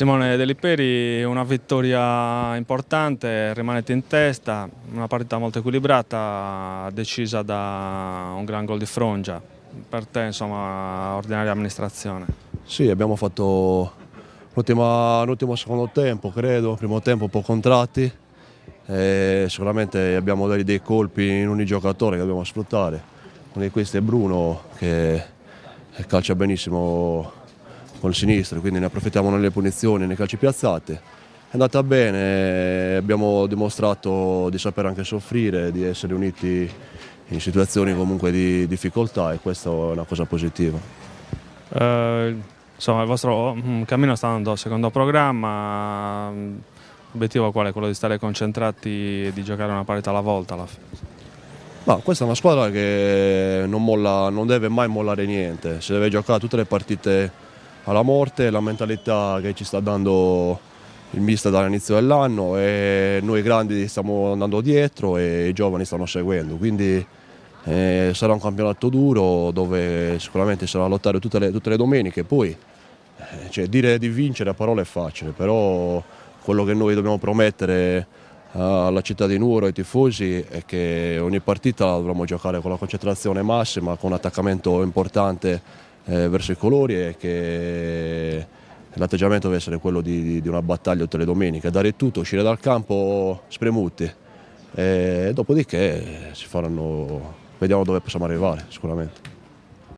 Simone De Liperi, una vittoria importante, rimanete in testa, una partita molto equilibrata, decisa da un gran gol di Frongia. Per te, insomma, ordinaria amministrazione. Sì, abbiamo fatto l'ultimo secondo tempo, credo, primo tempo un po' contratti. Sicuramente abbiamo dei colpi in ogni giocatore che dobbiamo sfruttare. Uno di questi è Bruno che calcia benissimo con il sinistro, quindi ne approfittiamo nelle punizioni, nei calci piazzati. È andata bene, abbiamo dimostrato di saper anche soffrire, di essere uniti in situazioni comunque di difficoltà e questa è una cosa positiva. Insomma, il vostro cammino sta andando secondo programma, l'obiettivo qual è? Quello di stare concentrati e di giocare una partita alla volta alla fine. Ma questa è una squadra che non deve mai mollare niente, si deve giocare tutte le partite alla morte, la mentalità che ci sta dando il mister dall'inizio dell'anno e noi grandi stiamo andando dietro e i giovani stanno seguendo, quindi sarà un campionato duro dove sicuramente sarà lottare tutte le domeniche, poi cioè, dire di vincere a parole è facile, però quello che noi dobbiamo promettere alla città di Nuoro e ai tifosi è che ogni partita la dovremo giocare con la concentrazione massima, con un attaccamento importante verso i colori e che l'atteggiamento deve essere quello di una battaglia tutte le domeniche, dare tutto, uscire dal campo spremuti e dopodiché vediamo dove possiamo arrivare sicuramente.